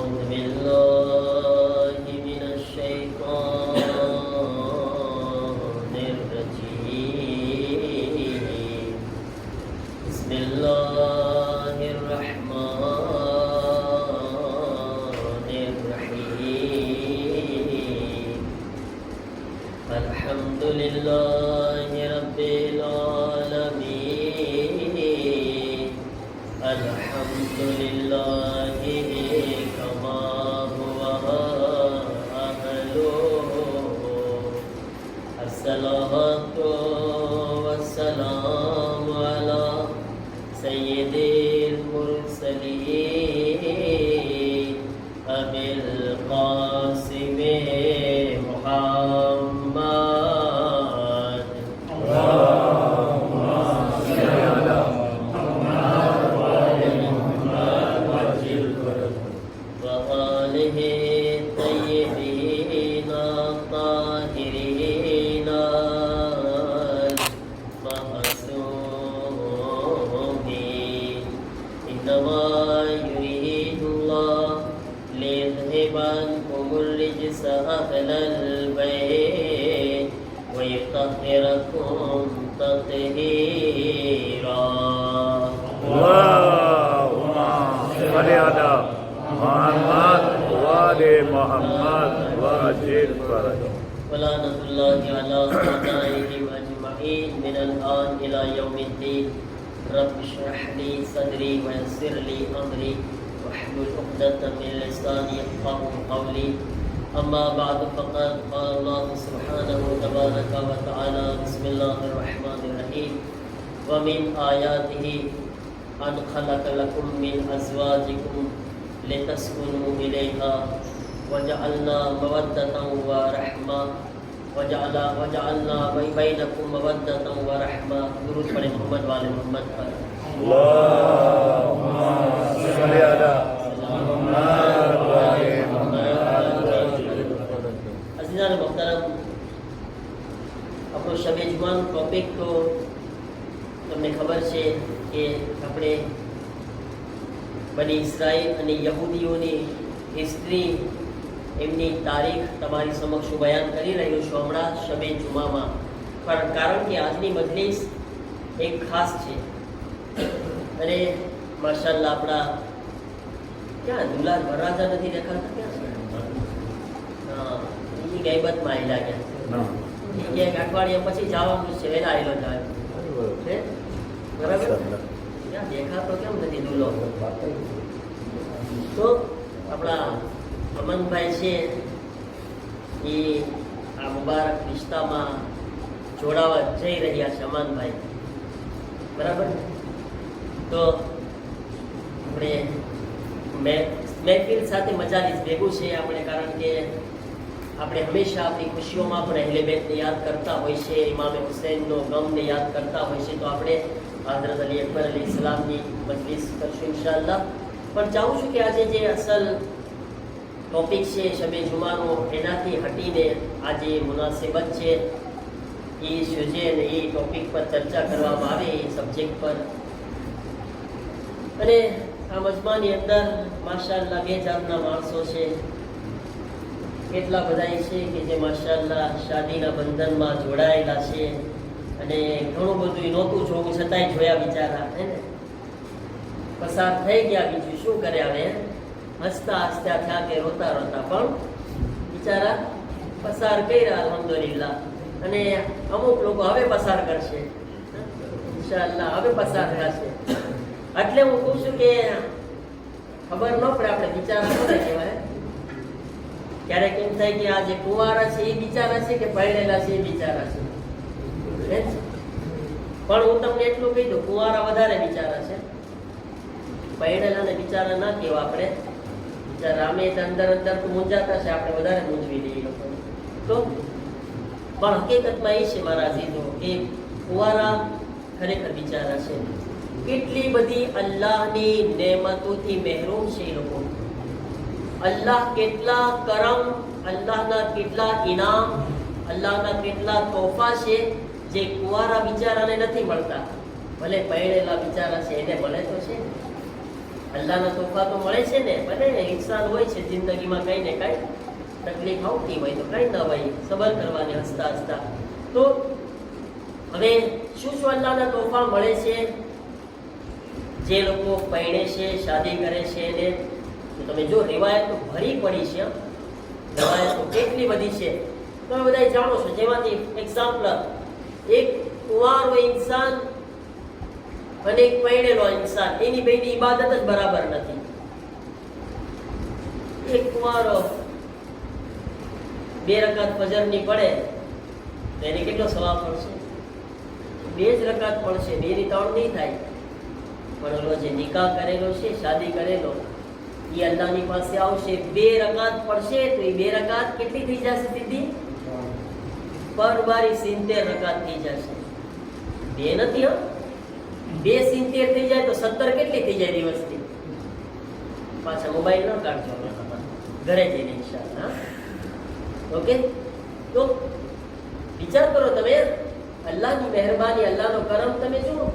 أعوذ بالله من الشيطان الرجيم بسم الله الرحمن الرحيم الحمد لله رب العالمين الحمد لله كما هو أهله الصلاة والسلام على سيد المرسلين أبي القاسم محمد وآله الطيبين الطاهرين المعصومين إنما يريد الله ليذهب عنكم الرجس أهل البيت ويطهركم تطهيرا اللهم صل على محمد وآل محمد وأجل فرجهم ولعنة الله على أعدائهم أجمعين من الآن إلى يوم الدين رب اشرح لي صدري ويسر لي أمري واحلل عقدة من لساني يفقهوا قولي أما بعد فقد قال الله سبحانه تبارك وتعالى بسم الله الرحمن الرحيم ومن آياته أن خلق لكم من أزواجكم لتسكنوا إليها وجعلنا مودة ورحمة وجعلنا بينكم مودة ورحمة درود پر محمد وآل محمد پر اللهم صل على محمد وآل محمد عزیزان محترم આપણો શબે જુમાનો ટોપિક તો તમને ખબર છે કે આપણે બની ઇઝરાયલ અને યહૂદીઓની હિસ્ટ્રી એમની તારીખ તમારી સમક્ષ હું બયાન કરી રહ્યો છું હમણાં શબે જુમામાં કારણ કે આજની મજલિસ એક ખાસ છે અને માશાલ્લાહ આપણા ક્યાં દુલાર વરરાજા નથી દેખાતા ક્યાં હા એ ગૈબતમાં આવેલા ગયા એ એક અઠવાડિયા પછી જવાનું છે વહેલા આવેલો જાય બરાબર ક્યાં દેખાતો કેમ નથી દુલો તો આપણા અમનભાઈ છે એ આ મુબારક રિશ્તામાં જોડાવા જઈ રહ્યા છે અમનભાઈ બરાબર તો આપણે મહેફિલ સાથે મજાલીસ ભેગું છે આપણે કારણ કે આપણે હંમેશા આપણી ખુશીઓમાં પણ અહેલે બેતને યાદ કરતા હોય છે ઇમામે હુસૈનનો ગમને યાદ કરતા હોય છે તો આપણે હઝરત અલી અકબર અલી ઇસ્લામની મજલિસ કરશું ઇન્શાઅલ્લાહ પણ ચાહું છું કે આજે જે અસલ ટોપિક છે શબે જુમાનો એનાથી હટીને આજે મુનાસિબત છે એ સૂજે અને એ ટોપિક પર ચર્ચા કરવામાં આવે એ સબ્જેક્ટ પર અને આ મજમાની અંદર માશાઅલ્લાહ બે જાતના માણસો છે કેટલા બધા છે કે જે માશાઅલ્લાહ શાદીના બંધનમાં જોડાયેલા છે અને ઘણું બધું નહોતું જોવું છતાંય જોયા બિચારા હે ને પસાર થઈ ગયા બીજું શું કરે હવે હસતા હસતા થયા કે રોતા રોતા પણ બિચારા પસાર કર્યા અલ્હમ્દુલિલ્લાહ અને અમુક લોકો હવે પસાર કરશે ઇન્શાઅલ્લાહ હવે પસાર થશે એટલે હું કહું છું કે ખબર ન પડે આપણે બિચારા કોને કહેવાય ક્યારેક એમ થાય કે આ જે કુંવારા છે એ બિચારા છે કે પરણેલા છે એ બિચારા છે પણ હું તમને એટલું કહી દઉં કુંવારા વધારે બિચારા છે પરણેલાને બિચારા ના કહેવા આપણે બિચારા અમે અંદર અંદર તો મૂંઝાતા છે આપણે વધારે મૂંઝવી દઈએ લોકો તો પણ હકીકતમાં એ છે મારા અઝીઝો કે કુંવારા ખરેખર બિચારા છે કેટલી બધી અલ્લાહની નેમતોથી મહેરૂમ છે એ લોકો અલ્લાહ કેટલા કરમ અલ્લાહના કેટલા ઇનામ અલ્લાહના કેટલા તોહફા છે જે કુંવારા બિચારાને નથી મળતા ભલે પરણેલા બિચારા છે એને મળે તો છે અલ્લાહના તોહફા તો મળે છે ને, ભલે ઇન્સાન હોય છે જિંદગીમાં કઈ ને કઈ તકલીફ આવતી હોય તો કઈ ન હોય, સબર કરવાની હસતા હસતા. તો હવે શું શું અલ્લાહના તોહફા મળે છે જે લોકો પરણે છે, શાદી કરે છે એને? તો તમે જો રિવાયતો ભરી પડી છે, રિવાયતો કેટલી બધી છે તમે બધા જાણો છો. જેમાંથી એક્ઝામ્પલ, એક કુંવારો ઇન્સાન અને એક પરણેલો ઇન્સાન, એની બેની ઇબાદત જ બરાબર નથી. એક કુંવારો 2 રકાત ફજરની પડે તો એને કેટલો સવાબ મળશે? 2 જ રકાત પડશે, 2 ની 3 નહીં થાય. પણ ઓલો જે નિકાહ કરેલો છે, શાદી કરેલો, એ અલ્લાહની પાસે આવશે, 2 રકાત પડશે તો એ 2 રકાત કેટલી થઈ જશે સીધી? પર બારી 70 રકાત થઈ જશે. 2 નથી હો, 2 70 થઈ જાય તો 17 કેટલી થઈ જાય દિવસની? પાછા મોબાઈલ ન કાઢજો, ઘરે જઈને ઇન્શાઅલ્લાહ. ઓકે, તો વિચાર કરો તમે, અલ્લાહની મહેરબાની, અલ્લાહનો કરમ તમે જુઓ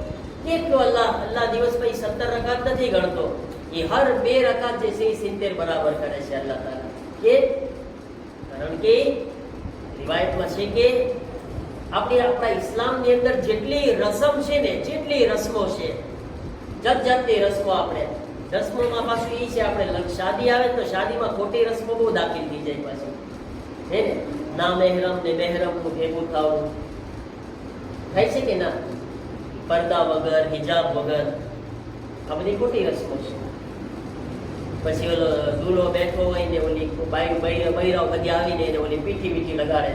કેટલો. અલ્લાહ દિવસ પછી 17 રકાત નથી ગણતો, એ હર 2 રકાત જે છે એ 70 બરાબર કરે છે અલ્લાહ તાલા. કે કારણ કે રિવાયતમાં છે કે આપણા ઇસ્લામની અંદર જેટલી રસમ છે ને, જેટલી રસ્મો છે, જાતની રસ્મો, આપણે રસ્મોમાં પાછું એ છે, આપણે શાદી આવે તો શાદીમાં ખોટી રસ્મો બહુ દાખલ થઈ જાય પાછી, હે ને? ના મહેરમ ને મહેરમનું ભેગું થવું થાય છે કે ના? પડદા વગર, હિજાબ વગર, આ બધી ખોટી રસ્મો છે. પછી ઓલો દૂલ્હો બેઠો હોય ને ઓલી બૈરાઓ બધી આવીને એને ઓલી પીઠી બીઠી લગાડે,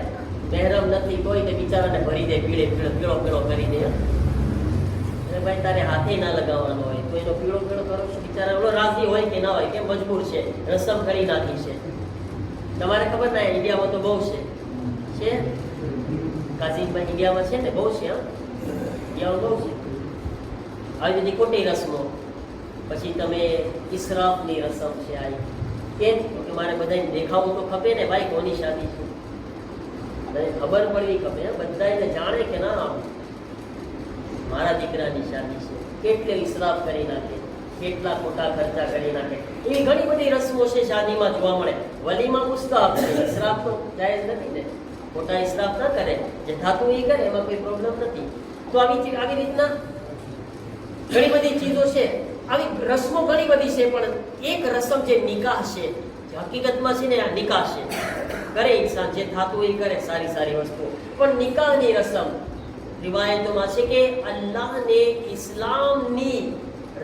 મહેરમ નથી કોઈ ને બિચારાને ભરી દે, પીળો કરી દે. અરે ભાઈ, તારે હાથે ના લગાવવાનો હોય તો એનો પીળો કરો છો? બિચારા ઓલો રાજી હોય કે ના હોય, કે મજબૂર છે, રસમ કરી નાખી છે. તમારે ખબર ના, ઇન્ડિયામાં તો બહુ છે કાઝીમાં, ઇન્ડિયામાં છે ને, બહુ છે. ઇન્ડિયામાં બહુ છે આવી બધી ખોટી રસમો. પછી તમે ઇસરાફની રસમ છે આવી, કેમ? કે મારે બધાને દેખાવું તો ખપે ને ભાઈ, કોની શાદી છે, ખબર પડવી ખપે, બધાને જાણે કે ના મારા દીકરાની શાદી છે. કેટલે ઇસરાફ કરી નાખે, કેટલા ખોટા ખર્ચા કરી નાખે. એવી ઘણી બધી રસમો છે શાદીમાં જોવા મળે. વલીમાં મુસ્તાહબ છે, ઇસરાફ તો જાયઝ નથી ને, ખોટા ઇસરાફ ના કરે, જે થાતું એ કરે, એમાં કોઈ પ્રોબ્લેમ નથી. તો આવી રીતના ઘણી બધી ચીજો છે, આવી રસમો ઘણી બધી છે. પણ એક રસમ જે નિકાહ છે, જે હકીકતમાં છે ને આ નિકાહ છે, કરે ઇન્સાન જે થાતું એ કરે, સારી વસ્તુ. પણ નિકાહની રસમ રિવાયતોમાં છે કે અલ્લાહને ઇસ્લામની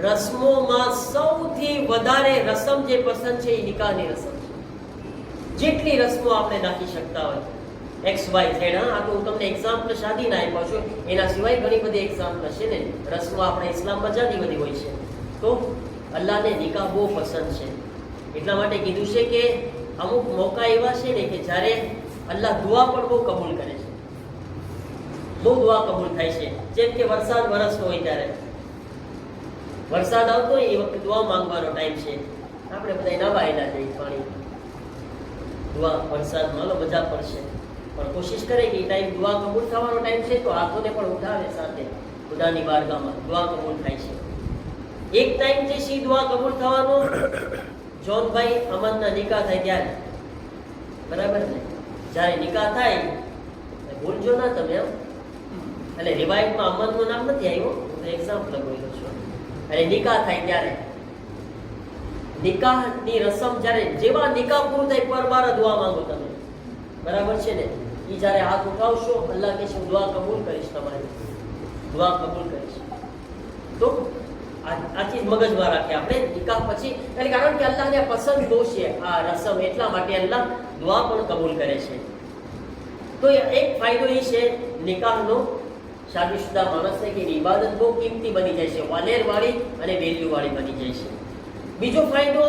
રસ્મોમાં સૌથી વધારે રસમ જે પસંદ છે એ નિકાહની રસમ છે. જેટલી રસ્મો આપણે નાખી શકતા હોય, XYZ, આ તો હું તમને એક્ઝામ્પલ શાદીના આપ્યા છું, એના સિવાય ઘણી બધી એક્ઝામ્પલ છે ને. રસ્મો આપણે ઇસ્લામમાં જાતી બધી હોય છે. તો અલ્લાહને નિકાહ બહુ પસંદ છે. એટલા માટે કીધું છે કે અમુક મોકા એવા છે ને કે જ્યારે અલ્લાહ દુઆ પણ બહુ કબૂલ કરે છે, બહુ દુઆ કબૂલ થાય છે. જેમ કે વરસાદ વરસતો હોય, ત્યારે વરસાદ આવતો હોય એ વખતે દુઆ માંગવાનો ટાઈમ છે. આપણે બધા નવાયેલા જઈએ પાણી, દુઆ વરસાદમાં લો મજા પડશે, પણ કોશિશ કરે કે એ ટાઈમ દુઆ કબૂલ થવાનો ટાઈમ છે તો હાથોને પણ ઉઠાવે સાથે, ખુદાની બારગાહમાં દુઆ કબૂલ થાય છે. એક ટાઈમ જે છે દુઆ કબૂલ થવાનો, જોનભાઈ અમનના નિકાહ થાય ત્યારે, બરાબર ને? જ્યારે નિકાહ થાય, ભૂલજો ના તમે, એટલે રિવાયતમાં અમનનું નામ નથી આવ્યું, હું એક્ઝામ્પલ બોલ્યો છું. અને નિકાહ થાય ત્યારે, નિકાહની રસમ જ્યારે જેવા નિકાહ પૂરું થાય પર બાર દુઆ માંગો તમે, બરાબર છે ને? એ જ્યારે હાથ ઉઠાવશો, અલ્લાહ કહે છે હું દુઆ કબૂલ કરીશ, તમારી દુઆ કબૂલ કરીશ. તો આ ચીજ મગજમાં રાખીએ આપણે નિકાહ પછી, કારણ કે અલ્લાહને પસંદ બહુ છે આ રસમ, એટલા માટે અલ્લાહ દુઆ પણ કબૂલ કરે છે. તો એક ફાયદો એ છે નિકાહનો, શાદીશુદા માણસને કે ઇબાદત બહુ કિંમતી બની જાય છે, વાલેરવાળી અને વેલ્યુવાળી બની જાય છે. બીજો ફાયદો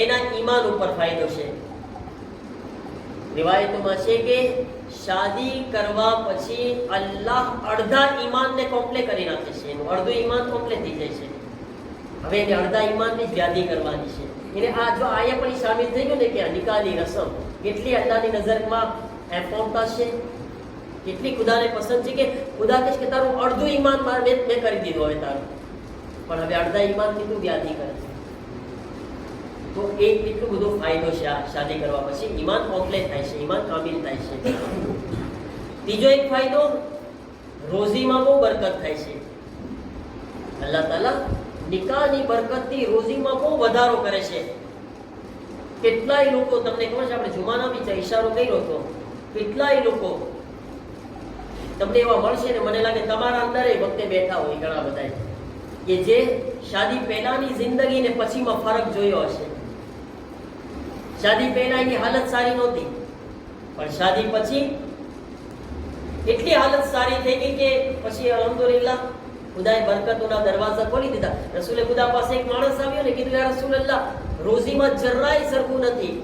એના ઈમાન ઉપર ફાયદો છે. રિવાયતોમાં છે કે શાદી કરવા પછી અલ્લાહ અડધા ઈમાનને કોમ્પ્લે કરી નાખે છે, એનું અડધું ઈમાન કોમ્પ્લે થઈ જાય છે. હવે એને અડધા ઈમાનની જ યાદી કરવાની છે. એને આ જો આયા પણ શામિલ થઈ ગયું ને કે નિકાહની રસમ કેટલી અલ્લાહની નજરમાં ઇમ્પોર્ટન્ટ છે, કેટલી ખુદાને પસંદ છે. કે ખુદા કહે કે તારું અડધું ઈમાન મેં કરી દીધું હવે તારું, પણ હવે અડધા ઈમાનની તું યાદી કરે છે. તો એ કેટલો બધો ફાયદો છે આ શાદી કરવા પછી. ઈમાન કોમ્પ્લેટ થાય છે, ઈમાન કામિલ થાય છે. ત્રીજો એક ફાયદો, રોઝીમાં બહુ બરકત થાય છે. અલ્લાહ તાલા નિકાહની બરકતથી રોઝીમાં બહુ વધારો કરે છે. કેટલાય લોકો, તમને ખબર છે આપણે જુમાના બી ઈશારો કર્યો હતો, કેટલાય લોકો તમને એવા મળશે ને, મને લાગે તમારા અંદર એ વખતે બેઠા હોય ઘણા બધા, કે જે શાદી પહેલાની જિંદગી ને પછીમાં ફરક જોયો હશે. શાદી પહેલા એની હાલત સારી નહોતી, પણ શાદી પછી એટલી હાલત સારી થઈ ગઈ કે પછી અલ્હમ્દુલિલ્લાહ ખુદાએ બરકતોના દરવાજા ખોલી દીધા. રસૂલે ખુદા પાસે એક માણસ આવ્યો ને કીધું, યા રસૂલલ્લાહ, રોઝીમાં જરાય સરખું નથી,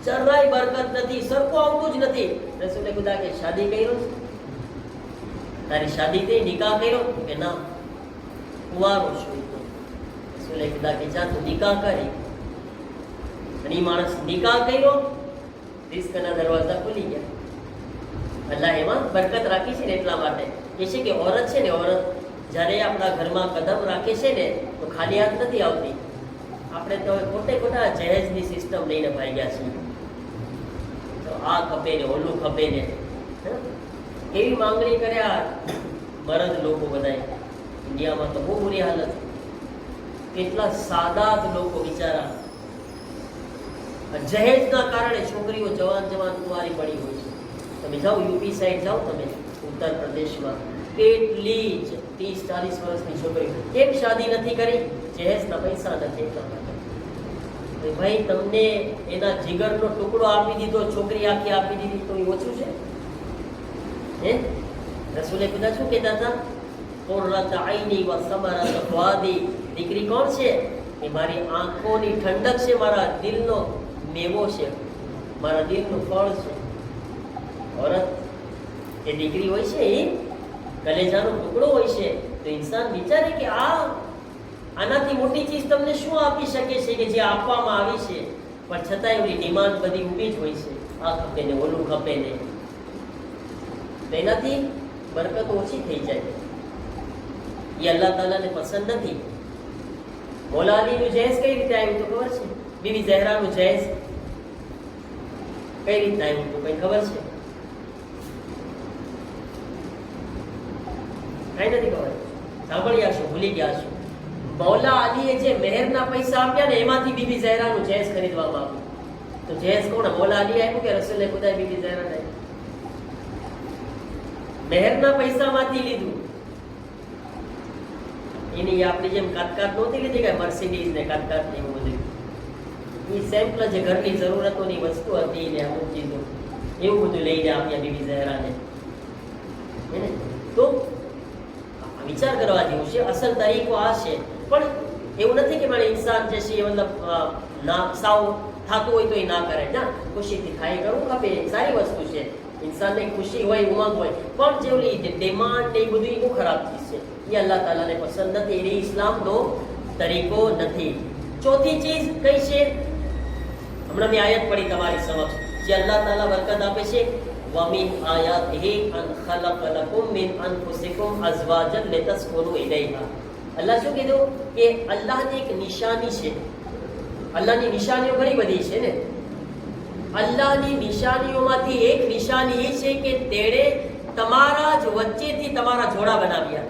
જરાય બરકત નથી, સરખું આવતું જ નથી. રસૂલે ખુદા કે શાદી કર્યો છે? તારી શાદી થઈ, નિકાહ કર્યો? કે ના, કુંવારો છું. રસૂલે ખુદા કે જા તું નિકાહ કરી. અને એ માણસ નિકાહ કર્યો, રિસ્કના દરવાજા ખુલી ગયા. અલ્લાહ એમાં બરકત રાખી છે ને, એટલા માટે એ છે કે औरत છે ને, औरत જ્યારે આપણા ઘરમાં કદમ રાખે છે ને તો ખાલી હાથ નથી આવતી. આપણે તો ખોટા જહેજની સિસ્ટમ લઈને ભાગ્યા છીએ, તો આ ખપે ને ઓલું ખપે ને, એવી માંગણી કર્યા મરદ લોકો બધા. ઇન્ડિયામાં તો બહુ બુરી હાલત. કેટલા સાદા લોકો બિચારા જહેજના કારણે છોકરીઓ જવાન કુંવારી પડી હોય છે. તમે જાઓ યુપી સાઈડ જાઓ, તમે ઉત્તર પ્રદેશમાં કેટલી જ 30-40 વર્ષની છોકરી કેમ શાદી નથી કરી? જહેજના પૈસા નથી. એટલા માટે ભાઈ તમને એના જીગરનો ટુકડો આપી દીધો, છોકરી આખી આપી દીધી, તો એ ઓછું છે? હે, રસૂલે ખુદા શું કહેતા હતા? કુર્રત આઈની વ સમરત ફુઆદી. દીકરી કોણ છે? એ મારી આંખોની ઠંડક છે, મારા દિલનો મેવો છે, મારા દિલનું ફળ છે. औरत એ દીકરી હોય છે, એ કલેજાનો ટુકડો હોય છે. તો ઇન્સાન વિચારે કે આનાથી મોટી ચીજ તમને શું આપી શકે છે કે જે આપવામાં આવી છે, પણ છતાં એવી ડિમાન્ડ બધી ઊભી જ હોય છે. આ ખપે ને ઓલું ખપે ને, તેનાથી બરકત ઓછી થઈ જાય. એ અલ્લાહ તાલાને પસંદ નથી. મૌલા અલીનું જહેજ કઈ રીતે આવ્યું તો ખબર છે? બીવી ઝહરાનું જહેજ કઈ રીતે આવ્યું તો કઈ ખબર છે? કઈ નથી ખબર. સાંભળ્યા છો, ભૂલી ગયા છો. મૌલા અલીએ જે મહેરના પૈસા આપ્યા ને, એમાંથી બીબી ઝહરાનું જહેજ ખરીદવામાં આવ્યું. તો જહેજ કોણ? મૌલા અલી આપ્યું કે રસૂલે ખુદાએ બીબી ઝહરાને આપ્યું? મહેરના પૈસામાંથી લીધું. એની આપણી જેમ કાટકાટ નહોતી લીધી કે મર્સિડીઝ ને કાટકાટ ને એવું બધું. એ સેમ્પલ જે ઘરની જરૂરતોની વસ્તુ હતી ને અમુક ચીજો, એવું બધું લઈને આપ્યા બીબી ઝહરાને. તો વિચાર કરવા જેવું છે. અસલ તરીકો આ છે. પણ એવું નથી કે મારે ઇન્સાન જે છે મતલબ ના સાવ થતું હોય તો એ ના કરે. ના, ખુશીથી થાય કરવું ખપે, સારી વસ્તુ છે. ઇન્સાનને ખુશી હોય, ઉમંગ હોય, પણ જે ઓલી ડિમાન્ડ ને એ બધું એ બહુ ખરાબ ચીજ છે. એ અલ્લાહ તાલાને પસંદ નથી. એ ઇસ્લામનો તરીકો નથી. ચોથી ચીજ કઈ છે? હમણાં મેં આયત પડી તમારી સમક્ષ, જે અલ્લાહ તાલા બરકત આપે છે. وَمِنْ آيَاتِهِ أَنْ خَلَقَ لَكُم مِّنْ أَنفُسِكُمْ أَزْوَاجًا لِتَسْكُنُوا إِلَيْهَا. અલ્લાહ શું કીધું? કે અલ્લાહની એક નિશાની છે. અલ્લાહની નિશાનીઓ ઘણી બધી છે ને. અલ્લાહની નિશાનીઓમાંથી એક નિશાની એ છે કે તેણે તમારા જ વચ્ચેથી તમારા જોડા બનાવ્યા.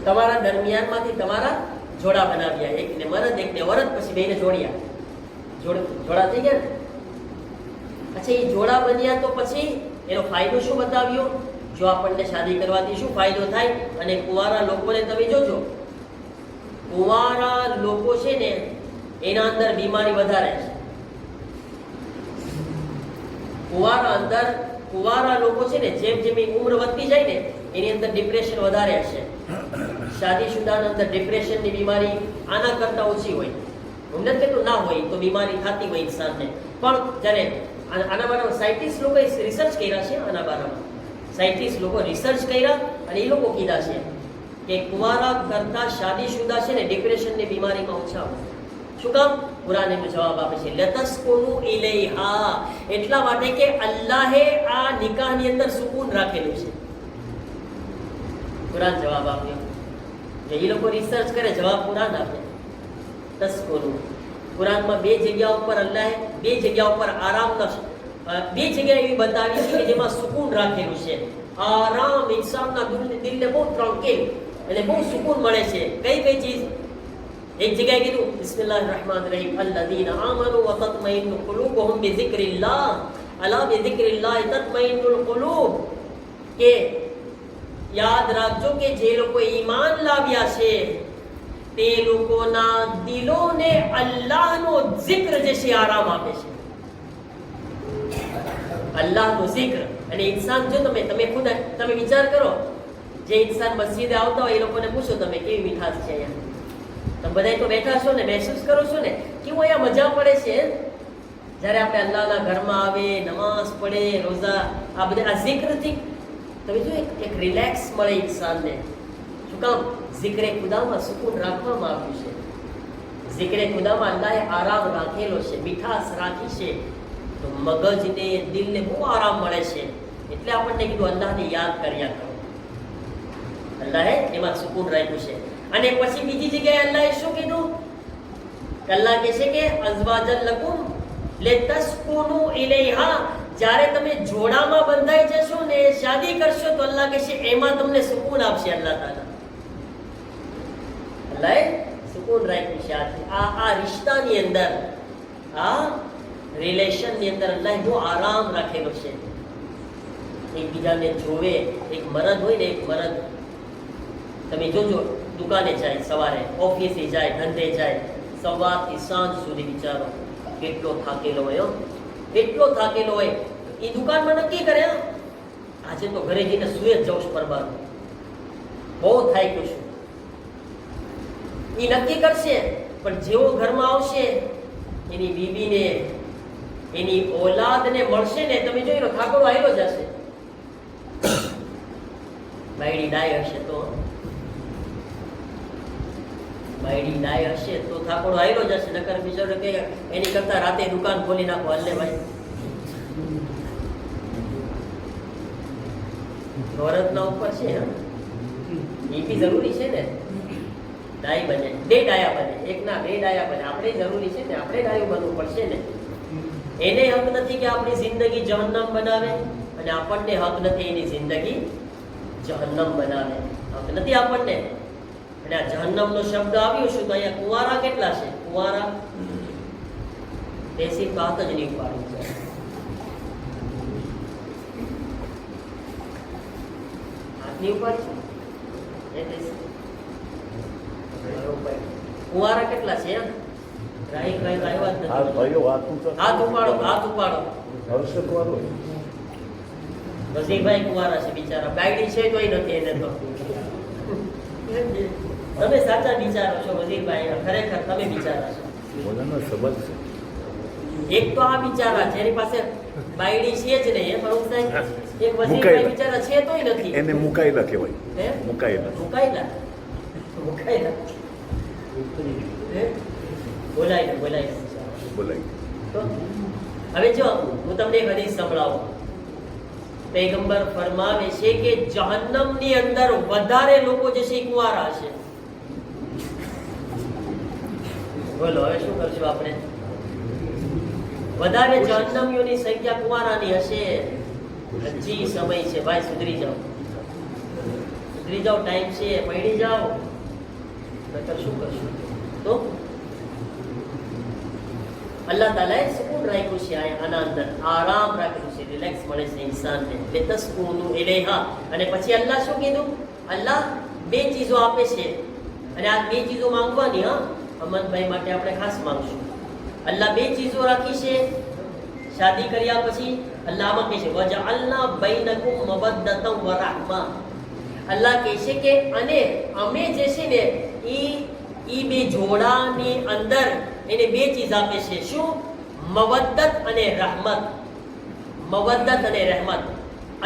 તમારા દરમિયાનમાંથી તમારા જોડા બનાવ્યા. એકને મરદ એકને औरत, પછી બેને જોડ્યા. જોડા થઈ ગયા ને. પછી એ જોડા બન્યા તો પછી એનો ફાયદો શું બતાવ્યો? જો આપણને શાદી કરવાથી શું ફાયદો થાય? અને કુંવારા લોકોને તમે જોજો, કુંવારા લોકો છે ને એના અંદર બીમારી વધારે છે. કુંવારા લોકો છે ને જેમ જેમ ઉંમર વધતી જાય ને એની અંદર ડિપ્રેશન વધારે હશે. શાદીશુદાના અંદર ડિપ્રેશનની બીમારી આના કરતાં ઓછી હોય. હું નથી કહેતો ના હોય, તો બીમારી થતી હોય ઇન્સાનને. પણ જ્યારે આના બારામાં સાયન્ટિસ્ટ લોકોએ રિસર્ચ કર્યા છે. આના બારામાં સાયન્ટિસ્ટ લોકો રિસર્ચ કર્યા અને એ લોકો કીધા છે કે કુંવારા કરતાં શાદીશુદા છે ને ડિપ્રેશનની બીમારીમાં ઓછા હોય. શું કામ? કુરાન એનો જવાબ આપે છે, લતસ્કુનુ ઇલૈહા. એટલા માટે કે અલ્લાહે આ નિકાહની અંદર સુકૂન રાખેલું છે. કુરાન જવાબ આપ્યો. જે એ લોકો રિસર્ચ કરે, જવાબ કુરાન આપે. તસ્કુનુ. કુરાનમાં બે જગ્યાઓ પર અલ્લાહે બે જગ્યાઓ પર આરામનો બે જગ્યા એવી બતાવી છે કે જેમાં સુકૂન રાખેલું છે. આરામ ઇન્સાનના દિલને બહુ ત્રણકેલ એટલે બહુ સુકૂન મળે છે. કઈ કઈ ચીજ? એક જગ્યાએ કીધું બિસ્મિલ્લાહિર રહેમાનિર રહીમ અલ્લઝીના આમનુ વ તત્મઇન્નુ કુલૂબુહુમ બિઝિક્રિલ્લાહ અલા બિઝિક્રિલ્લાહ તત્મઇન્નુલ કુલૂબ. કે યાદ રાખજો કે જે લોકો ઈમાન લાવ્યા છે તે લોકોના દિલોને અલ્લાહનો zikr જે છે આરામ આપે છે. અલ્લાહનો zikr. અને ઇન્સાન જો તમે ખુદ તમે વિચાર કરો, જે ઇન્સાન મસ્જિદે આવતા હોય એ લોકોને પૂછો તમે કેવી મીઠાશ છે અહીંયા. તમે બધા તો બેઠા છો ને, મહેસૂસ કરો છો ને કેવું અહીંયા મજા પડે છે જ્યારે આપણે અલ્લાહના ઘરમાં આવે, નમાઝ પડે, રોઝા, આ બધા આ zikrથી તમે જો એક રિલેક્સ મળે ઇન્સાનને. શું કામ? zikre ખુદામાં સુકૂન રાખવામાં આવ્યું છે. zikre ખુદામાં અલ્લાહે આરામ રાખેલો છે, મીઠાશ રાખી છે. તો મગજને, દિલને બહુ આરામ મળે છે. એટલે આપણને કીધું અલ્લાહને યાદ કર્યા કરો. અલ્લાહે એમાં સુકૂન રાખ્યું છે. અને પછી બીજી જગ્યાએ અલ્લાહે શું કીધું? અલ્લાહ કહે છે કે અઝવાજન લકુમ લિતસ્કુનુ ઇલૈહા. જ્યારે તમે જોડામાં બંધાઈ જશો ને, શાદી કરશો તો અલ્લાહ કહે છે એમાં તમને સુકૂન આપશે. અલ્લાહ તાલા અલ્લાહે સુકૂન રાખ્યું છે. આ રિશ્તાની અંદર, આ રિલેશનની અંદર અલ્લાહે બહુ આરામ રાખેલો છે. એકબીજાને જોવે. એક મરદ હોય ને, એક મરદ તમે જોજો દુકાને જાય, સવારે ઓફિસે જાય, ધંધે જાય, સવારથી સાંજ સુધી બિચારો કેટલો થાકેલો હોય, એટલો થાકેલો હોય. એ દુકાનમાં નક્કી કરે આજે તો ઘરે જઈને સુઈ જ જાઉં છું, પરબાર બહુ થાક્યો છું. એ નક્કી કરશે, પણ જેવો ઘરમાં આવશે એની બીબીને, એની ઓલાદને મળશે ને, તમે જોઈ લો થાકોડો આવેલો જશે. બાયડી ડાય હશે તો થાકોડો આવેલો જશે. નકર બિચારો કે એની કરતા રાતે દુકાન ખોલી નાખો. હલ્લે ભાઈ, નોરતના ઉપર છે એ બી જરૂરી છે ને. ડાય બને, બે ડાયા બને, એક ના બે ડાયા બને. આપણે જરૂરી છે ને, આપણે ડાયું બનવું પડશે ને. એને હક નથી કે આપણી જિંદગી જહન્નમ બનાવે, અને આપણને હક નથી એની જિંદગી જહન્નમ બનાવે. હક નથી આપણને. અને આ જહન્નમનો શબ્દ આવ્યો શું? તો અહીંયા કુંવારા કેટલા છે? કુંવારા બેસી તો હાથ જ નહીં ઉપાડવું છે. હાથ નહીં ઉપાડી છે. કુંવારા કેટલા છે? હાથ ઉપાડો, હાથ ઉપાડો. વઝીરભાઈ કુંવારા છે બિચારા. બાયડી છે તોય નથી એને તો. તમે સાચા બિચારો છો વઝીરભાઈ, ખરેખર તમે બિચારા છો. એક તો આ બિચારા જેની પાસે બાયડી છે જ નહીં, પણ એક વઝીરભાઈ બિચારા છે તોય નથી. એને મુકાયેલા કહેવાય. હે મુકાયેલા, મુકાયેલા, મુકાયેલા. બોલાય. તો હવે જો હું તમને એક હદીસ સંભળાવું. પૈગંબર ફરમાવે છે કે જહન્નમની અંદર વધારે લોકો જે છે કુંવારા છે. બોલો હવે શું કરશું આપણે? વધારે જહન્નમીઓની સંખ્યા કુંવારાની હશે. હજી સમય છે ભાઈ, સુધરી જાઓ, ટાઈમ છે, પડી જાઓ. નકર શું કરશું? તો અલ્લાહ તાલાએ સુકૂન રાખ્યું છે. આના અંદર આરામ રાખેલું છે, રિલેક્સ મળે છે ઇન્સાનને. લિતસ્કુનુ ઇલૈહા. અને પછી અલ્લાહ શું કીધું? અલ્લાહ બે ચીજો આપે છે, અને આ બે ચીજો માંગવાની. અમનભાઈ માટે આપણે ખાસ માંગશું. અલ્લાહ બે ચીજો રાખી છે શાદી કર્યા પછી. અલ્લાહ આમાં કહે છે વજઅલના બૈનકુમ મવદ્દતન વ રહમા. અલ્લાહ કહે છે કે અને અમે જે છે ને ઈ બે જોડાની અંદર એને બે ચીજ આપે છે. શું? મવદ્દત અને રહેમત. મવદ્દત અને રહેમત.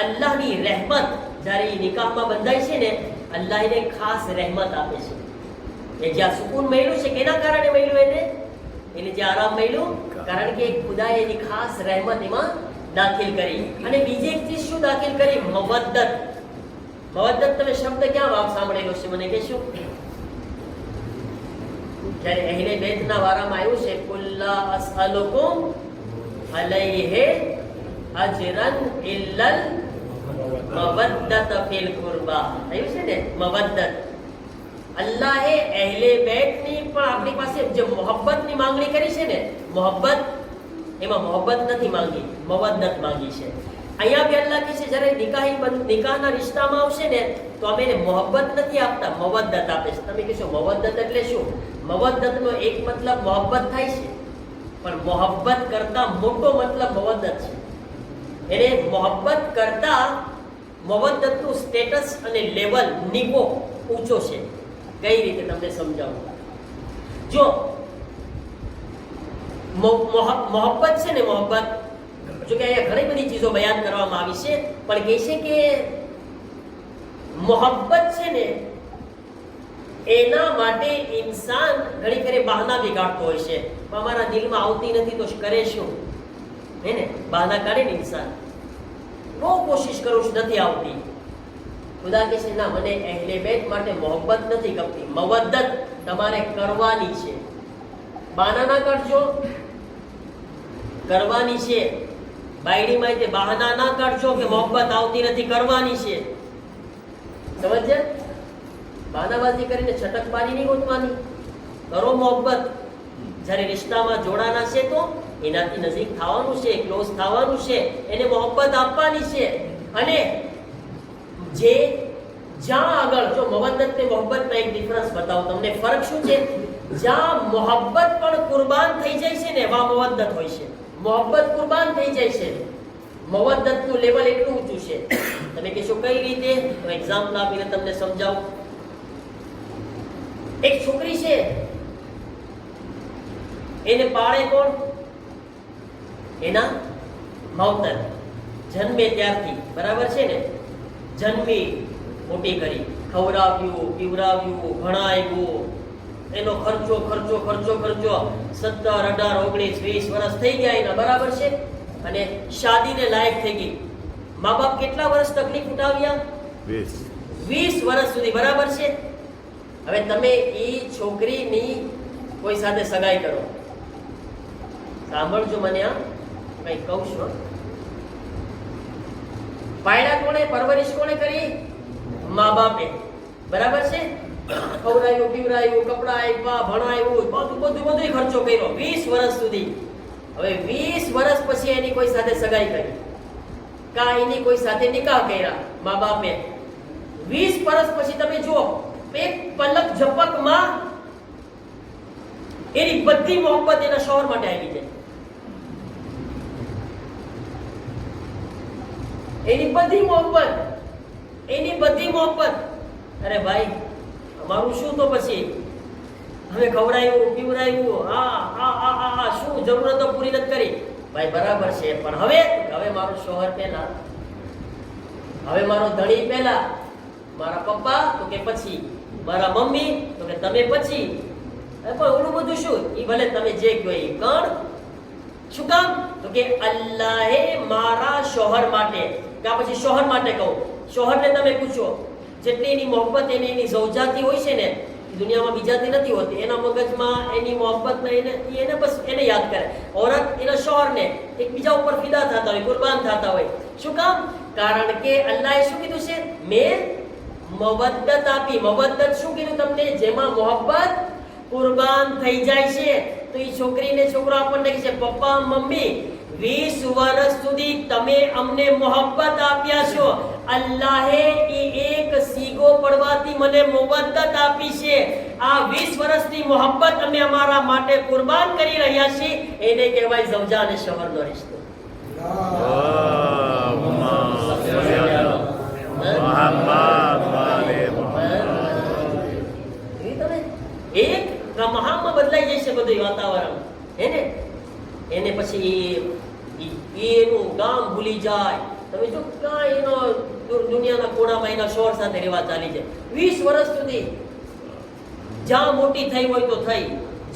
અલ્લાહની રહેમત જ્યારે એ નિકાહમાં બંધાય છે ને, અલ્લાહ એને ખાસ રહેમત આપે છે. એ જ્યાં સુકૂન મળ્યું છે, કેના કારણે મળ્યું? એને જે આરામ મળ્યું, કારણ કે ખુદાએ એની ખાસ રહેમત એમાં દાખલ કરી. અને બીજી એક ચીજ શું દાખલ કરી? મવદ્દત. મવદ્દત તમે શબ્દ ક્યાં સાંભળેલો છે? મને કહેશો? જ્યારે અહેલે બેતના વારામાં આવ્યું છે કુલ્લા અસઅલુકુમ અલૈહિ અજરન ઇલ્લલ મવદ્દત ફિલ કુરબા. આવ્યું છે ને મવદ્દત. અલ્લાહે અહેલે બેતની પણ આપણી પાસે જે મોહબ્બતની માંગણી કરી છે ને, મોહબ્બત, એમાં મોહબ્બત નથી માંગી, મવદ્દત માંગી છે. અહીંયા બી અલ્લાહ કહે છે જ્યારે નિકાહના રિશ્તામાં આવશે ને તો અમે એને મોહબ્બત નથી આપતા, મવદ્દત આપે છે. તમે કહેશો મવદ્દત એટલે શું? મવદ્દતનો એક મતલબ મોહબ્બત થાય છે, પણ મોહબ્બત કરતા મોટો મતલબ મવદ્દત છે. એને મોહબ્બત કરતા મવદ્દતનું સ્ટેટસ અને લેવલ નિવો ઊંચો છે. કઈ રીતે તમને સમજાવું? જો મોહબ્બત છે ને, મોહબ્બત, જો કે અહીંયા ઘણી બધી ચીજો બયાન કરવામાં આવી છે, પણ કહે છે કે મોહબ્બત છે ને એના માટે ઇન્સાન ઘણી ખરી બહાના બી કાઢતો હોય છે. અમારા દિલમાં આવતી નથી તો કરે શું? હે ને, બહાના કાઢે ને ઇન્સાન. બહુ કોશિશ કરું છું, નથી આવતી. ખુદા કહે છે ના, મને અહેલે બેત માટે મોહબ્બત નથી ગમતી, મવદ્દત તમારે કરવાની છે. બહાના ના કરજો, કરવાની છે. બાયડીમાં તે બહાના ના કાઢજો કે મોહબ્બત આવતી નથી, કરવાની છે. સમજ્ય? બહાનાબાજી કરીને છટકબારી નહીં ગોતવાની. કરો મોહબ્બત. જ્યારે રિશ્તામાં જોડાના છે તો એનાથી નજીક થવાનું છે, ક્લોઝ થવાનું છે, એને મોહબ્બત આપવાની છે. અને જે જ્યાં આગળ, જો મવદ્દત ને મોહબ્બતમાં એક ડિફરન્સ બતાવું તમને, ફરક શું છે? જ્યાં મોહબ્બત પણ કુરબાન થઈ જાય છે ને એમાં મવદ્દત હોય છે. મોહબ્બત કુરબાન થઈ જાય છે, મવદ્દતનું લેવલ એટલું ઊંચું છે. તમે કહેશો કઈ રીતે? તો એક્ઝામ્પલ આપીને તમને સમજાવું. એક છોકરી છે, એને પાળે કોણ? એના માવતર. જન્મે ત્યારથી, બરાબર છે ને, જન્મી મોટી કરી, ખવડાવ્યું, પીવડાવ્યું, ભણાવ્યું, એનો ખર્ચો ખર્ચો ખર્ચો ખર્ચો 17, 18, 19, 20 વર્ષ થઈ ગયા એના, બરાબર છે. અને શાદીને લાયક થઈ ગઈ. મા બાપ કેટલા વર્ષ તકલીફ ઉઠાવ્યા? 20 વર્ષ સુધી, બરાબર છે. હવે તમે એ છોકરીની કોઈ સાથે સગાઈ કરો. સાંભળજો મને, આ કઈ કહું છું. પાયડા કોણે, પરવરિશ કોણે કરી? મા બાપે, બરાબર છે. ખવડાવ્યું, પીવડાવ્યું, કપડા આપ્યા, ભણાવ્યું, બધું ખર્ચો કર્યો 20 વર્ષ સુધી. હવે 20 વર્ષ પછી એની કોઈ સાથે સગાઈ કરી, કા એની કોઈ સાથે નિકાહ કર્યા મા બાપે. 20 વર્ષ પછી તમે જુઓ, એક પલક ઝપકમાં એની બધી મોહબ્બત એના શોહર માટે આવી જાય. એની બધી મોહબ્બત. અરે ભાઈ, અમારું શું? તો પછી હવે ખવડાવ્યું, પીવડાવ્યું, શું જરૂરતો પૂરી નથી કરી. ભાઈ બરાબર છે, પણ હવે મારો શોહર પહેલા, હવે મારો ધણી પહેલા, મારા પપ્પા તો કે પછી, મારા મમ્મી તો કે તમે પછી. પણ ઓલું બધું શું? એ ભલે તમે જે કહો એ કણ. શું કામ? તો કે અલ્લાહે મારા શોહર માટે, કે પછી શોહર માટે કહું. શોહરને તમે પૂછો, જેટલી એની મોહબ્બત એની ઝૌજાતી હોય છે ને, દુનિયામાં બીજાથી નથી હોતી. એના મગજમાં એની મોહબ્બતને એને બસ એને યાદ કરે. औरत એના શોહરને એકબીજા ઉપર ફિદા થતા હોય, કુરબાન થતા હોય. શું કામ? કારણ કે અલ્લાહે શું કીધું છે? મેં મવદ્દત આપી. મવદ્દત શું કીધું તમને? જેમાં મોહબ્બત કુરબાન થઈ જાય છે. તો એ છોકરીને છોકરો આપણને કહે છે, પપ્પા મમ્મી 20 વર્ષ સુધી તમે અમને મોહબ્બત આપ્યા છો. અલ્લાહે એક સીગો પડવાથી મને મવદ્દત આપી છે. આ 20 વર્ષની મોહબ્બત અમે અમારા માટે કુરબાન કરી રહ્યા છીએ. એને કહેવાય ઝૌજા અને શોહરનો રિશ્તો. એક રમહામાં બદલાઈ જશે બધું વાતાવરણ. એને પછી એનું ગામ ભૂલી જાય. તમે જો ક્યાં એનો દુનિયાના કોણામાં એના શોહર સાથે રહેવા ચાલી જાય 20 વર્ષ સુધી. જ્યાં મોટી થઈ હોય તો થઈ,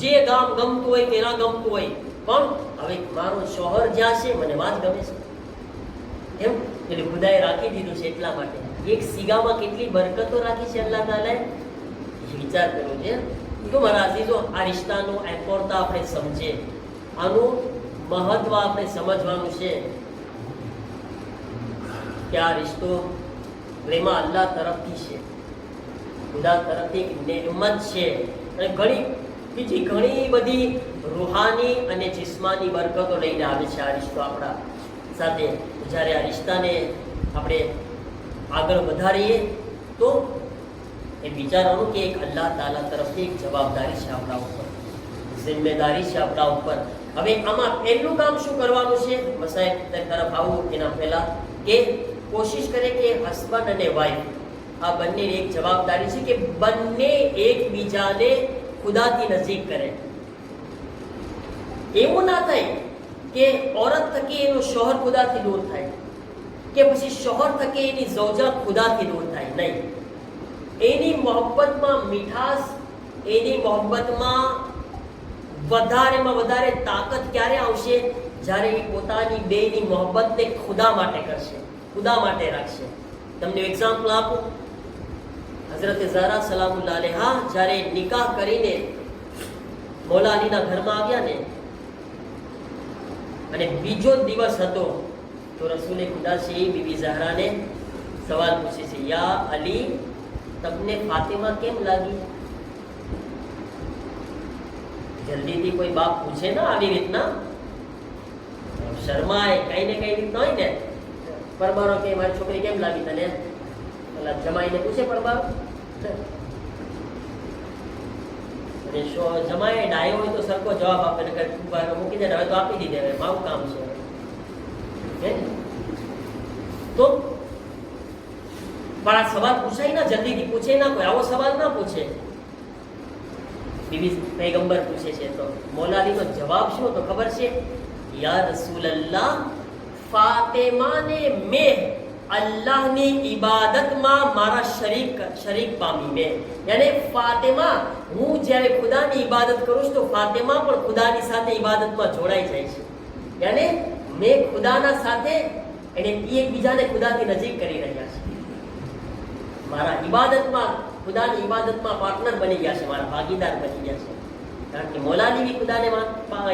જે ગામ ગમતું હોય કે ના ગમતું હોય, પણ હવે મારો શોહર જ્યાં છે મને વાત ગમે છે. એમ એટલે ખુદાએ રાખી દીધું છે. એટલા માટે એક સીગામાં કેટલી બરકતો રાખી છે અલ્લાહ તાલાએ, વિચાર કરવો છે. તો મારા અઝીઝો, આ રિશ્તાનું અહેમતા આપણે સમજે, આનું મહત્વ આપણે સમજવાનું છે કે આ રિશ્તો પ્રેમ અલ્લાહ તરફથી છે, ખુદા તરફથી એક નેમત છે, અને બીજી ઘણી બધી રૂહાની અને જિસ્માની બરકતો લઈને આવે છે આ રિશ્તો આપણા સાથે. જ્યારે આ રિશ્તાને આપણે આગળ વધારીએ તો એ વિચારવાનું કે એક અલ્લાહ તાલા તરફથી એક જવાબદારી છે આપણા ઉપર, જિમ્મેદારી છે આપણા ઉપર. હવે આમાં પહેલું કામ શું કરવાનું છે, મસાઈલ તરફ આવું એના પહેલા કે કોશિશ કરે કે હસબન્ડ અને વાઈફ આ બંનેની એક જવાબદારી છે કે બંને એકબીજાને ખુદાથી નજીક કરે. એવું ના થાય કે औरत થકી એનો શોહર ખુદાથી દૂર થાય કે પછી શોહર થકી એની ઝૌજા ખુદાથી દૂર થાય. નહીં, એની મોહબ્બતમાં મીઠાશ, એની મોહબ્બતમાં વધારેમાં વધારે તાકાત ક્યારે આવશે, જ્યારે એ પોતાની બેની મોહબ્બતને ખુદા માટે કરશે, ખુદા માટે રાખશે. તમને એક્ઝામ્પલ આપું, હઝરત ઝારા સલામુલ્લાહ અલૈહા જ્યારે નિકાહ કરીને મૌલા અલીના ઘરમાં આવ્યા ને, અને બીજો દિવસ હતો તો રસૂલે ખુદા શ્રી બીબી ઝહરાને સવાલ પૂછે છે, યા અલી, તમને ફાતિમા કેમ લાગી? જલ્દીથી કોઈ બાપ પૂછે ના આવી રીતના, શર્માય, કઈ ને કઈ રીતના હોય ને. પરબારો કે મારી છોકરી કેમ લાગી તને? પેલા જમાઈને પૂછે પરબારો. અને જમાય ડાયો હોય તો સરખો જવાબ આપે, ને મૂકી દે હવે તો આપી દીધે, હવે મારું કામ છે. તો પણ આ સવાલ પૂછાય ના, જલ્દીથી પૂછે ના, કોઈ આવો સવાલ ના પૂછે. બીબી પૈગંબર પૂછે છે તો મૌલા અલીનો જવાબ શું હતો ખબર છે? યા રસૂલલ્લાહ, ફાતિમાને મેં અલ્લાહની ઇબાદતમાં મારા શરીક પામી. મેં યાને ફાતિમા, હું જ્યારે ખુદાની ઇબાદત કરું છું તો ફાતિમા પણ ખુદાની સાથે ઇબાદતમાં જોડાઈ જાય છે. યાને મેં ખુદાના સાથે એને એકબીજાને ખુદાથી નજીક કરી રહ્યા છે. મારા ઇબાદતમાં, ખુદાની ઇબાદતમાં પાર્ટનર બની ગયા છે, મારા ભાગીદાર બની ગયા છે. કારણ કે મૌલા અલી બી ખુદાને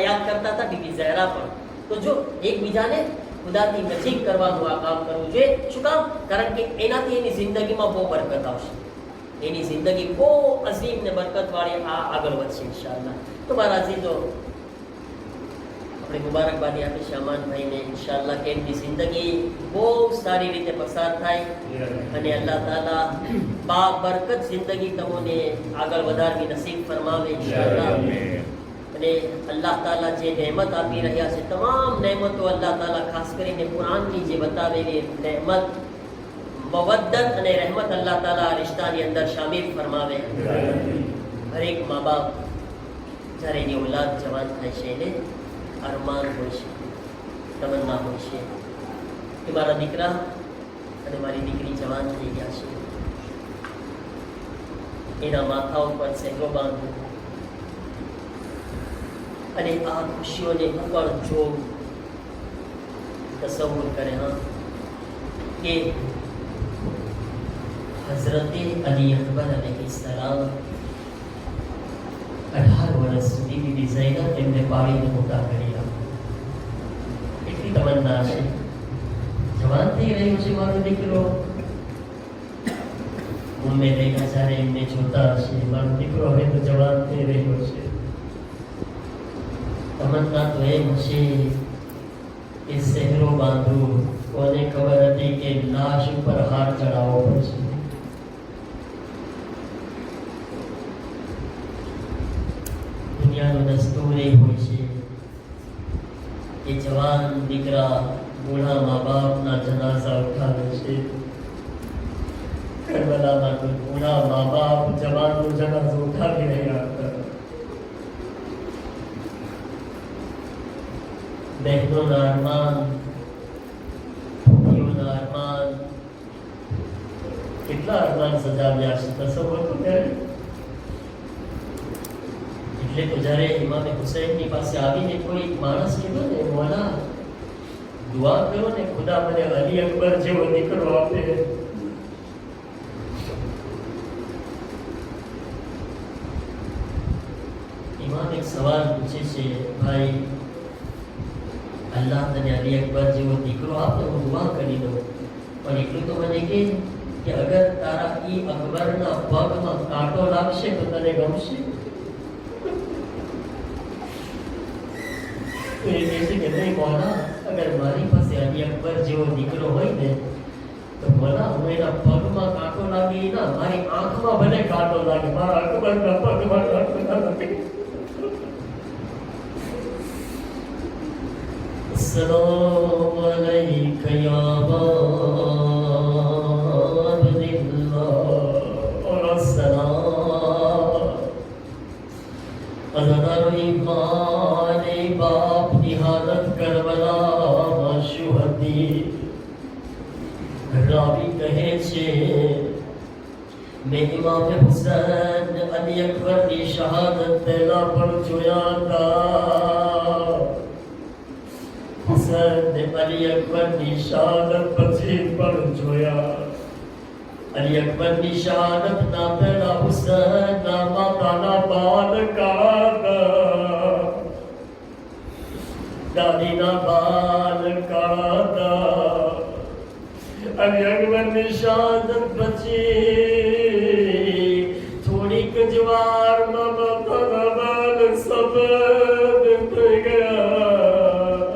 યાદ કરતા હતા, બીબી ઝહરા પણ. તો જો એકબીજાને ખુદાથી નજીક કરવાનું આ કામ કરવું જોઈએ. શું કામ? કારણ કે એનાથી એની જિંદગીમાં બહુ બરકત આવશે, એની જિંદગી બહુ અઝીમ ને બરકતવાળી આગળ વધશે ઇન્શાઅલ્લાહ. તો મારા અઝીઝો, આપણે મુબારકબાદી આપીશું અમાનભાઈને ઇન્શાઅલ્લાહ કે એમની જિંદગી બહુ સારી રીતે પસાર થાય અને અલ્લાહ તાલા બાબરકત જિંદગી તમને આગળ વધારવી નસીબ ફરમાવે ઇન્શાઅલ્લાહ. અને અલ્લાહ તાલા જે નહેમત આપી રહ્યા છે, તમામ નહેમતો અલ્લાહ તાલા ખાસ કરીને કુરાનની જે બતાવેલી નહેમત, મવદ્દત અને રહેમત અલ્લાહ તાલા રિશ્તાની અંદર શામિલ ફરમાવે. હરેક મા બાપ જ્યારે એની ઓલાદ જવાન થાય છે એને અરમાન હોય છે, તમન્ના હોય છે કે મારા દીકરા અને મારી દીકરી જવાન થઈ ગયા છે, એના માથા ઉપર સહેરો બાંધવું અને આ ખુશીઓને ઉપર જોવું. તસવ્વુર કરે હા કે હઝરતે અલી અકબર અલૈહિસ્સલામ 18 વર્ષ સુધી બીબી ઝૈનબ એમને પાળીને મોટા કર્યા. એટલી તમન્ના છે, જવાન થઈ રહ્યો છે મારો દીકરો. ઉમ્મે લૈલા જ્યારે એમને જોતા હશે, મારો દીકરો હવે તો જવાન થઈ રહ્યો છે. તમન્ના તો એમ હશે કે સહેરો બાંધવું. કોને ખબર હતી કે લાશ ઉપર હાર ચડાવવો પડશે. દુનિયાનો દસ્તુર એ હોય છે કે જવાન દીકરા બુઢા મા બાપના જનાઝા ઉઠાવે છે. કરબલામાં તો બુઢા મા બાપ જવાનનો જનાઝો ઉઠાવી રહ્યા હતા. બહેનોના અરમાન, ભાઈઓના અરમાન, કેટલા અરમાન સજાવ્યા છે તસવ્વુર તો કરે. એટલે તો જ્યારે ઇમામે હુસૈનની પાસે આવીને કોઈ માણસ કીધું ને, મોલા દુઆ કરો ને ખુદા મને અલી અકબર જેવો દીકરો આપે. ઇમામ એક સવાલ પૂછે છે, ભાઈ અલ્લાહ તને અલી અકબર જેવો દીકરો આપે, હું દુઆ કરી દઉં, પણ એટલું તો મને કે અગર તારા ઈ અકબરના પગમાં કાંટો લાગશે તો તને ગમશે? તો એ કહે છે કે નહીં મૌલા, અગર મારી પાસે અલી અકબર જેવો દીકરો હોય ને તો મૌલા હું એના પગમાં કાંટો લાગે ના, મારી આંખમાં ભલે કાંટો લાગે, મારા અકબરના પગમાં કાંટો ના લાગે. السلام عليك يا باب الله السلام أذكر إيمان باپ نهادت کربلا شهدی. راوی કહે છે મેં ઇમામ હુસૈન અલી અકબરની શહાદત પહેલા પણ જોયા હતા. હુસૈન અલી અકબરની શહાદત પછી પણ જોયા. અલી અકબરની શહાદત ના પહેલા હુસૈન ના માતાના બાલ કાળા, દાદીના બાલ કાળા. અલી અકબરની શહાદત પછી થોડીક જ વારમાં માતાના બાલ સફેદ થઈ ગયા.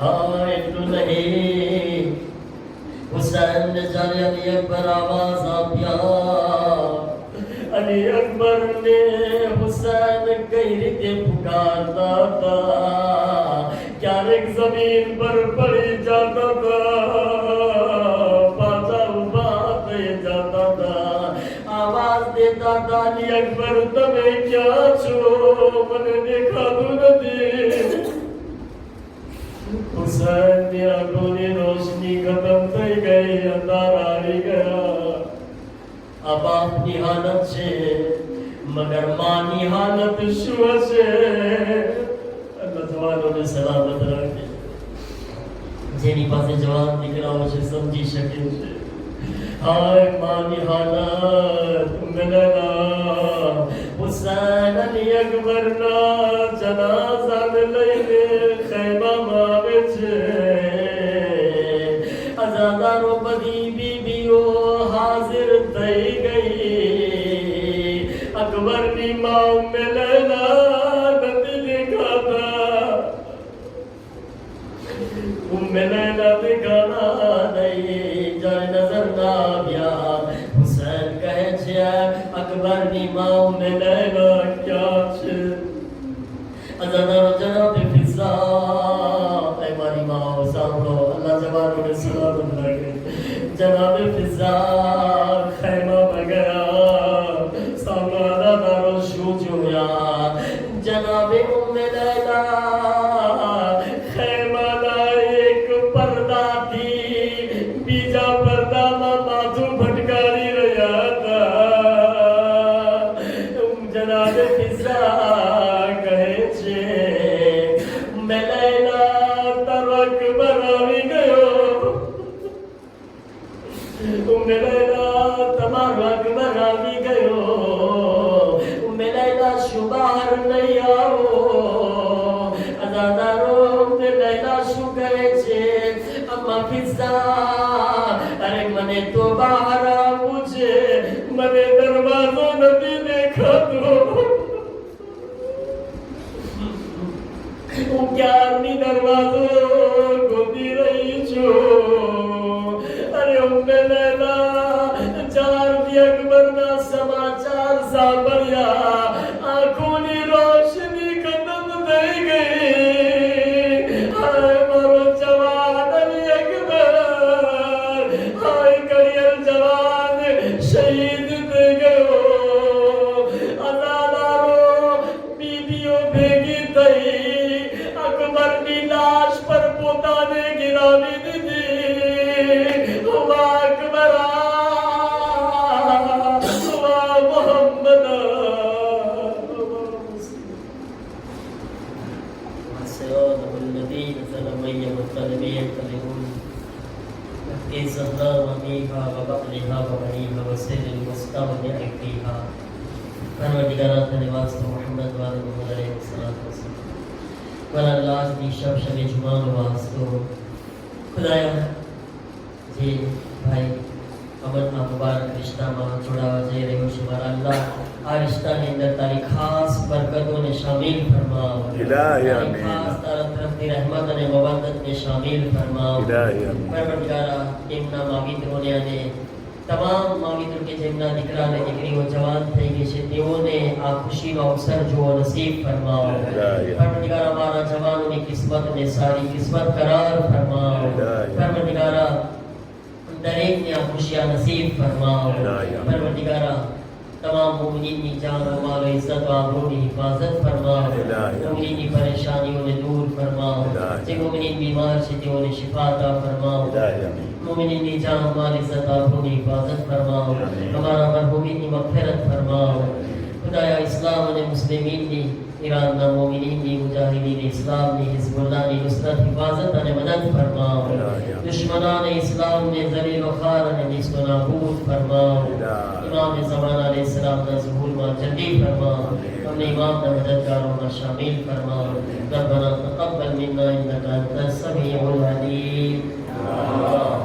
હા એટલું નહીં, હુસૈન ને જ્યારે અલી અકબર આવાજ આપ્યા, અલી અકબર ને હુસૈન કઈ રીતે પુકારતા હતા, ક્યારેક જમીન પર પડી જતા હતા, પાછા ઉભા થઈ જતા હતા, આવાજ દેતા હતા, અલી અકબર તમે ક્યાં છો, મને દેખાતું નથી. હુસૈન ની આંખોની રોશની ખતમ થઈ ગઈ, અંધારા આવી ગયા. આ બાપની હાલત છે, મગર માની હાલત શું હશે? અલ્લાહ જવાનોને સલામત રાખે. જેની પાસે જવાન દીકરાઓ છે સમજી શકે છે. હાય માની હાલત. મેલા હુસૈન અલી અકબરના જનાઝાને લઈને ખૈમામાં આવે છે. અજાદારો બધી બીબીઓ હાજર થઈ ગઈ. અકબરની માં ઉમ્મે લૈલા નથી દેખાતા. ઉમ્મે લૈલા દેખાના નહીં. જ્યારે નજર ના આવ્યા, હુસૈન કહે છે અકબરની માં ઉમ્મે લૈલા ક્યાં છે? અજાદારો જનાબ ફિઝા, એ મારી માં સાંભળો, અલ્લાહ જવાનોને સલામત રાખે. જનાબ ફિઝા ખૈમામાં ગયા. સાંભળો અજાદારો શું જોયા? જનાબે ઉમ્મે લૈલા ખૈમાના એક પડદાથી બીજા પડદામાં માથું ભટકાડી રહ્યા હતા. જનાબે ફિઝા કહે છે ઉમ્મે લૈલા તારો અકબર આવી ગયો. ઉમ્મે લૈલા તમારો અકબર આવી ગયો. ઉમ્મે લૈલા શું બહાર નહીં આવો? અજાદારો ઉમ્મે લૈલા શું કહે છે? અમ્મા ફિઝા, અરે મને તો બહાર આવવું છે, મને દરવાજો નથી દેખાતો. હું ક્યારની દરવાજો ગોતી રહી છું. અરે ઉમ્મે લૈલા જ્યારથી અકબરના સમાચાર સાંભળ્યા, આંખોની રોશની ખતમ થઈ ગઈ. હાય મારો જવાન અલી અકબર, હાય કરિયર જવાન શહીદ થઈ ગયો. અજાદારો બીબીઓ ભેગી થઈ અકબરની લાશ પર પોતાને ગિરાવી દીધી. હુવા અકબરા, હુવા મુહમ્મદા. والصراط الذين سلمي والتنبيه تلهم في زهراء وبيها وبطنها وبنيها وسر المستودع فيها परवरदिगार तेरे वास्ते मोहम्मद वाले मोहम्मद अलैहिस्सलातु वस्सलाम वला लाज दी शब जुमा वास्ते खुदाया जे भाई अमन मुबारक रिश्ता में जोड़ावा जई रह्यो छे मारा अल्लाह आ रिश्ता ने अंदर तारी खास बरकतों ने शामिल फरमाओ इलाही तारी आमीन खास तारा तरफ दी रहमत ने मवद्दत ने शामिल फरमाओ इलाही आमीन परवरदिगारा તેમના માવિત્રોને અને તમામ માવિત્રો કે જેમના દીકરા અને દીકરીઓ જવાન થઈ ગઈ છે તેઓને આ ખુશીનો અવસર જોવો નસીબ ફરમાવો પરવરદિગારા અમારા જવાનોની કિસ્મતને સારી કિસ્મત કરાર ફરમાવો પરવરદિગારા દરેકને આ ખુશિયા નસીબ ફરમાવો પરવરદિગારા तमाम मोमिनीन की जान और माल इज्जत और आबरू की हिफाजत फरमाओ मोमिनीन की परेशानियों ने दूर फरमाओ जे मोमिनीन बीमार छे तेओने शिफा अता फरमाओ मोमिनीन की जान और माल इज्जत और आबरू की हिफाजत फरमाओ हमारा मरहूमीन की मगफिरत फरमाओ खुदाया इस्लाम और मुस्लिमीन की ईरान ना मोमिनीन की मुजाहिदीन इस्लाम की हिजबुल्लाह की नुसरत हिफाजत और मदद फरमाओ दुश्मनान इस्लाम ने जलील व खार ने निस्त नाबूद फरमाओ इमाम ज़माना अलैहिस्सलाम ना ज़हूर मा जल्दी फरमाओ हमने इमाम ना मददगारों में शामिल फरमाओ रब्बना तक़ब्बल मिन्ना इन्नका अंतस समीउल अलीम।